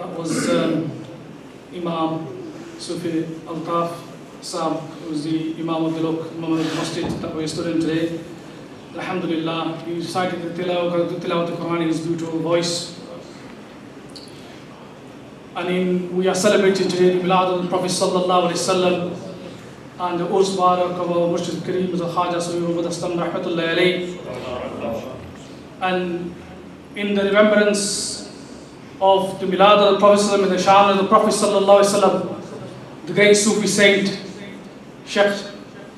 That was Imam Sufi Altaf Saab, who was the Imam of the local masjid that we stood in today. Alhamdulillah, he recited the tilawat of the Quran in his beautiful voice. And we are celebrating today the Milad of the Prophet Sallallahu Alaihi Wasallam and the Urs Barak of our Murshid Kareem, the Khwaja-e Rahmatullahi Alayhi. And in the remembrance of the Milad of the Prophet Sallallahu Alaihi Wasallam and the Shan of the Prophet Sallallahu Alaihi Wasallam, the great Sufi saint, Sheikh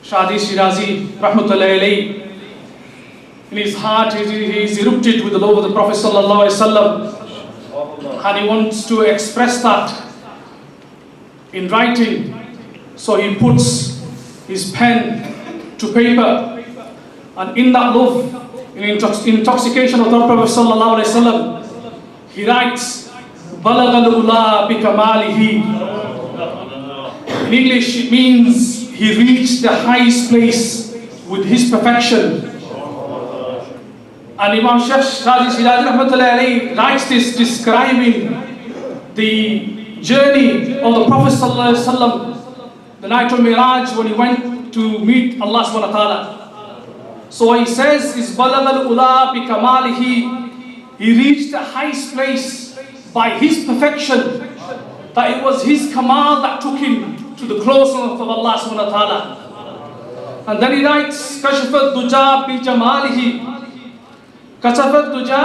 Shadi Shirazi Rahmatullahi Alayhi, in his heart he is erupted with the love of the Prophet Sallallahu Alaihi Wasallam, and he wants to express that in writing. So he puts his pen to paper, and in that love, in intoxication of the Prophet Sallallahu Alaihi Wasallam, he writes, "Balagha al-ula bi kamalihi." In English, it means he reached the highest place with his perfection. And Imam Sheikh Shadi Shirazi Rahmatullahi Alayhi writes this describing the journey of the Prophet Sallallahu Alaihi Wasallam, the night of Miraj, when he went to meet Allah Subhanahu Wa Ta'ala. So he says, "Is balagha al-ula bi kamalihi." He reached the highest place by his perfection, that it was his kamal that took him to the closeness of Allah Subhanahu Wa Ta'ala. And then he writes, "Kashafat duja bi jamalihi." Kashafat duja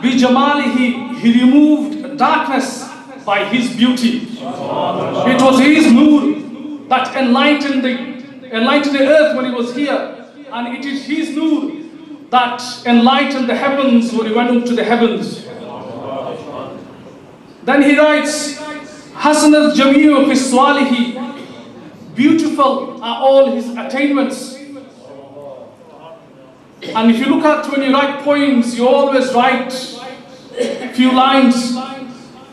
bi jamalihi. He removed darkness by his beauty. It was his nur that enlightened the earth when he was here, and it is his nur that enlightened the heavens when he went up to the heavens. Then he writes, "Hasanat jamiu fiswalihi." Beautiful are all his attainments. And if you look at when you write poems, you always write a few lines,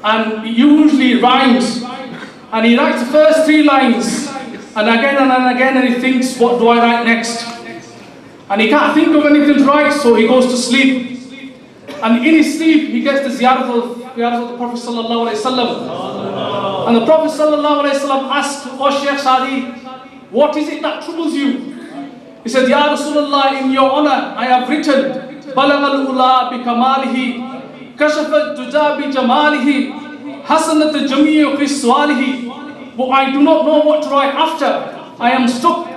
and it usually rhymes. And he writes the first 3 lines, and again, and he thinks, what do I write next? And he can't think of anything to write, so he goes to sleep. And in his sleep, he gets the ziyarat of the Prophet Sallallahu Alaihi Wasallam. And the Prophet Sallallahu Alaihi Wasallam asked, "O Sheikh Shadi, what is it that troubles you?" He said, "Ya Rasulullah, in your honor, I have written, Balagha al-ula bi kamalihi, kashafat duja bi jamalihi, hasanat jami'u qiswalihi." But I do not know what to write after. I am stuck.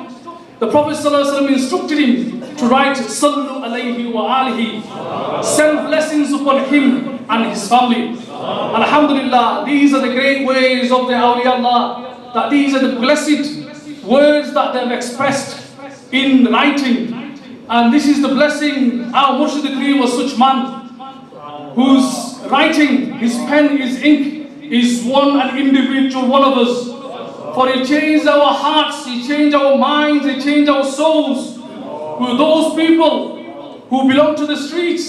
The Prophet Sallallahu Alaihi Wasallam instructed him to write, "Sallu alayhi wa alihi." Send blessings upon him and his family. Alhamdulillah, these are the great ways of the RadiyAllahu, that these are the blessed words that they have expressed in writing. And this is the blessing. Our Murshid Kareem was such man whose writing, his pen, his ink is one and individual one of us. For he changed our hearts, he changed our minds, he changed our souls. With those people who belong to the streets,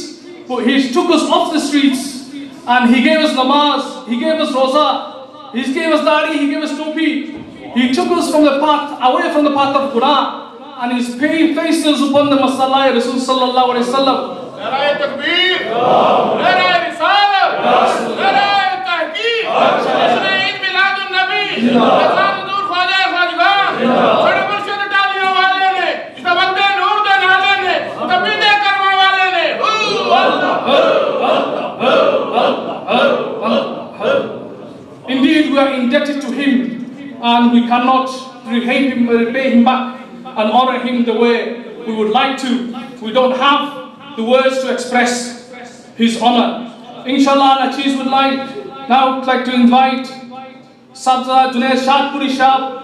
but he took us off the streets, and he gave us namaz, he gave us roza, he gave us dari, he gave us topi. He took us from the path, away from the path of Quran, and his faces upon the Masallai Rasul Sallallahu Alaihi Wasallam. Zer-e Takbir, Zer-e Risalat, Zer-e Tahqiq, Eid Milad Nabi, Mazar Khwaja-e Khwaja-e, Bade Murshid Taliyon wale ne, Tabaqte Noor de Nale ne, Tabide Karma wale ne. Indeed, we are indebted to him, and we cannot repay him back and honor him the way we would like to. We don't have the words to express his honor. Inshallah, Achiz would like to invite Sahibzada Junaid Shadpuri Shah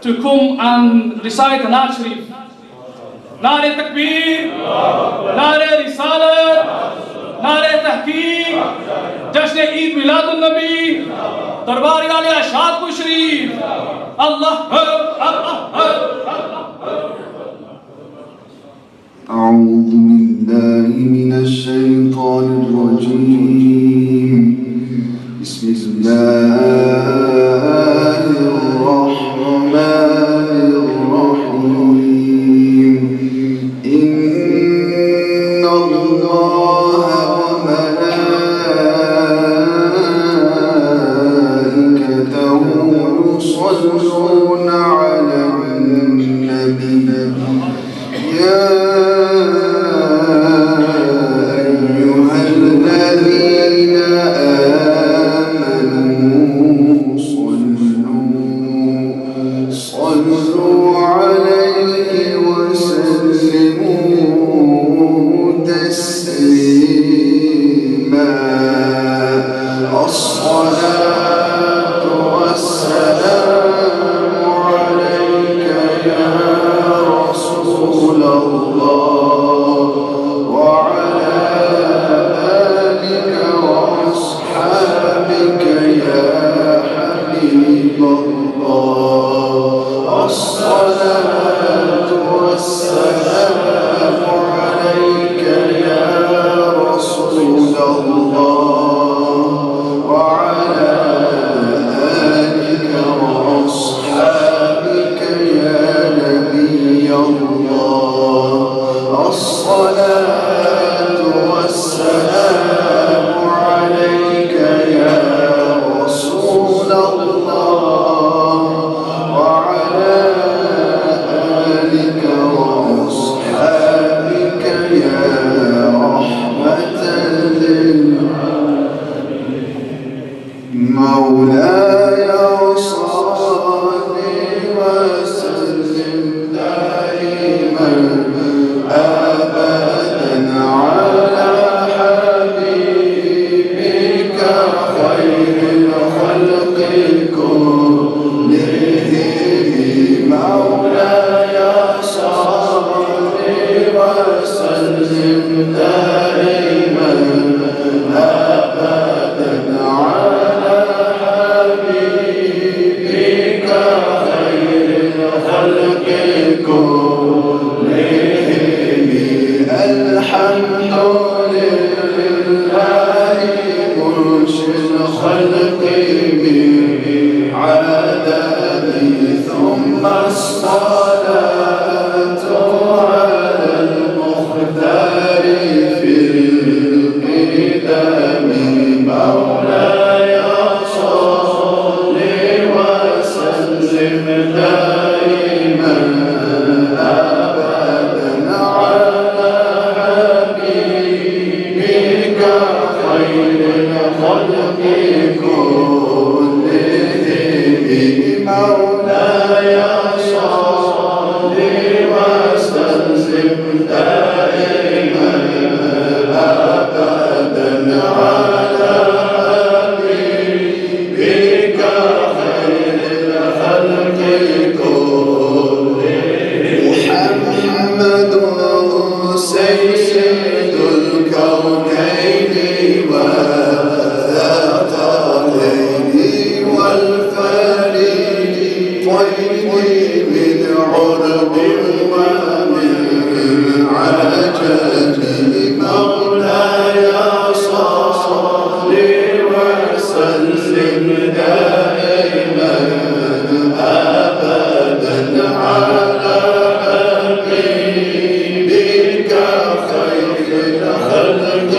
to come and recite the Naat Sharif. Naare Takbir, Naare Risalat, Naare Tahqiq, Jasne Eid Milad Nabi, Darbar-e Shadpuri Sharif. Allah. أعوذ بالله من الشيطان الرجيم. بسم الله الرحمن الرحيم. إن الله وملائكته مولاي صل وسلم دائما أبدا على حبيبك خير الخلق كلهم مولاي صل وسلم دائما أبدا على حبيبك خير الخلق كلهم الحمد لله منشئ الخلق بعدد ثم الصلاة على المختار في القدم مولاي صل وسلم دائما أبدا على حبيبك خير الخلق كلهم مولاي صل وسلم دائما أبدا على حبيبك خير الخلق كلهم محمد سيد الكونين والثقلين والفريقين من عرب ومن عجم مولاي صل وسلم دائما أبدا على حبيبك خير الخلق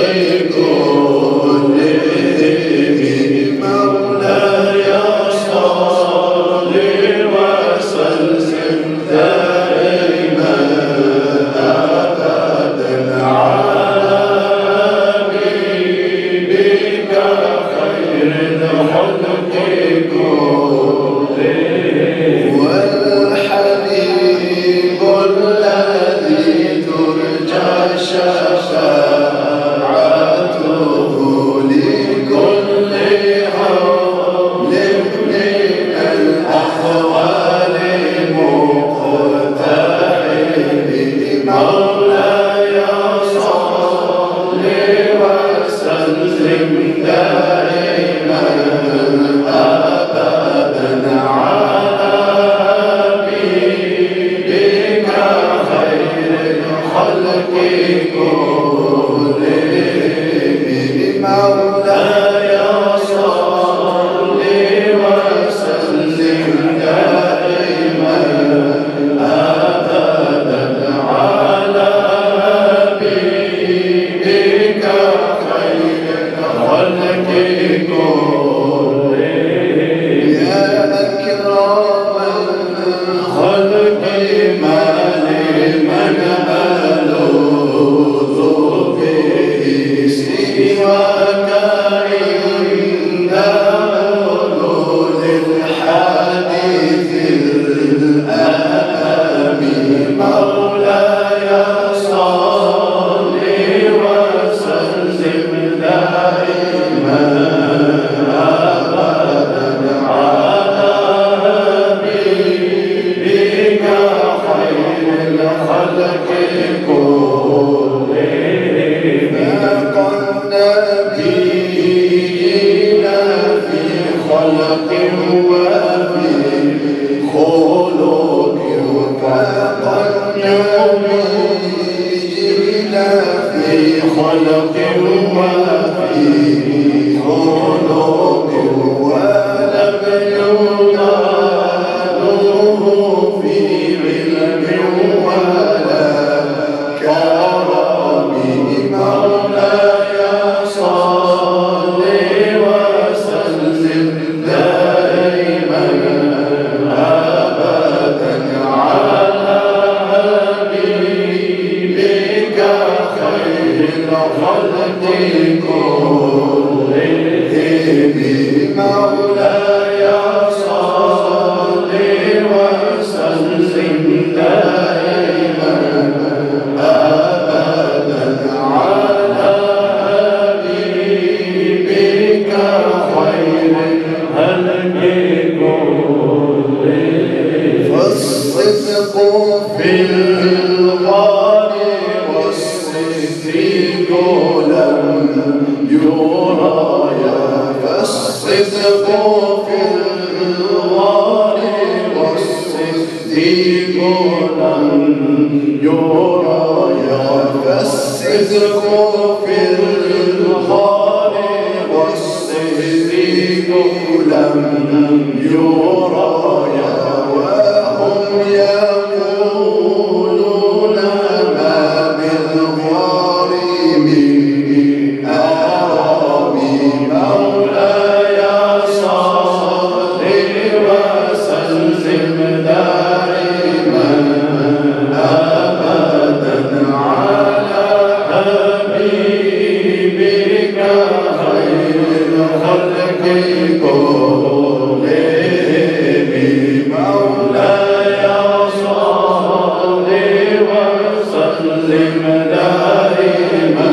كلهم مولاي صل وسلم دائما أبدا على حبيبك خير الخلق كلهم والحبيب الذي ترجى شفاعته لكل حول من الأحوال مقتحم مولاي صل وسلم دائما أبدا على حبيبك خير الخلق كلهم مولاي صل وسلم دائما أبدا على حبيبك خير الخلق كلهم يا أكرم الخلق ما لمن ألوذ به سواك عند حلول الحديث الآمن مولاي صل وسلم دائما فالصدق في الغار والصديق لم يرى فالصدق في الغار والصديق لم يرى وهم يقولون ما بالغار من آرامي مولاي صل وسلم دائما أبدا على حبيبك خير الخلق كلهم مولاي صل وسلم دائما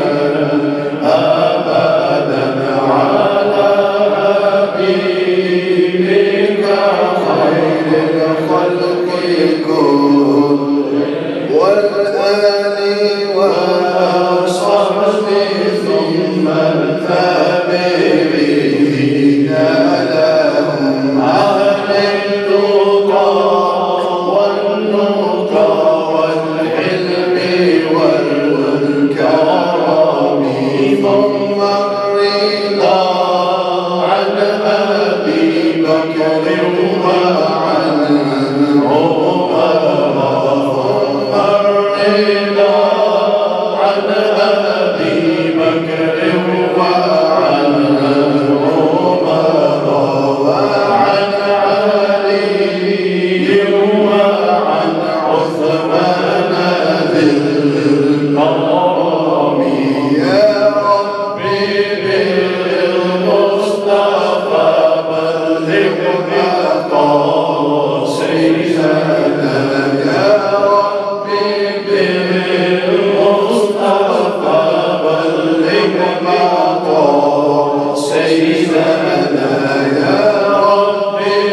أبدا على حبيبك خير الخلق كلهم والآل وصحبه ثم التابعين لهم أهل التقى والنقى والحلم والكرم ثم الرضا عن أبي بكر وعن عمر ثم الرضا عن أبي بكر وعن عمر وعن علي وعن عثمان ذي الكرم يا ربي بالمصطفى بلغ مقاصدنا يا ربي بالمصطفى بلغ مقاصدنا يا ربي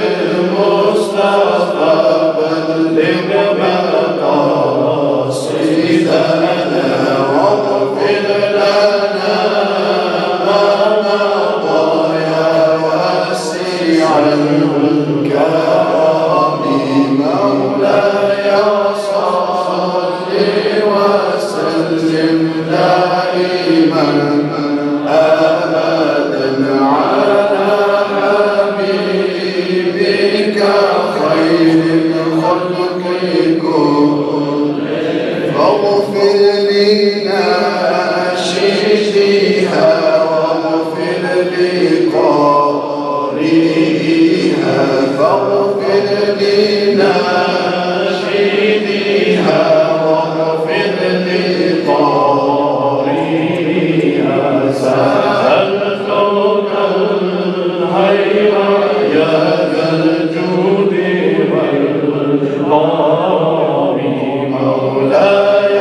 بالمصطفى بلغ مقاصدنا واغفر لنا ما مضى يا واسع الكرم مولاي صل وسلم دائما أبدا على حبيبك خير الخلق كلهم فاغفر لناشدها واغفر لقارئها فاغفر لناشدها واغفر لقارئها سألتك الخير يا ذا الجود والكرم مولاي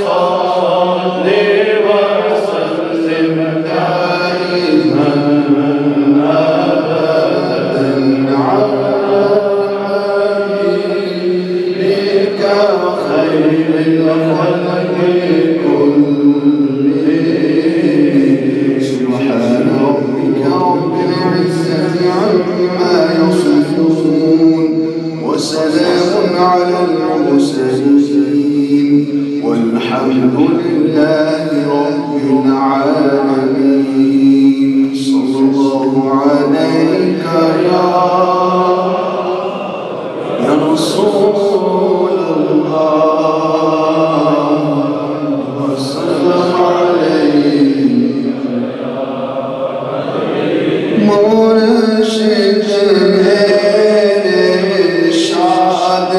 صل وسلم دائما أبدا على حبيبك خير الخلق كلهم سبحان ربك رب العزة عما يصفون وسلام على المرسلين والحمد لله رب العالمين صلى الله عليك يا رسول الله وسلم عليك مرشد شاد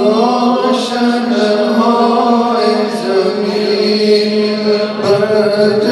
روشن ہوئے زمین پر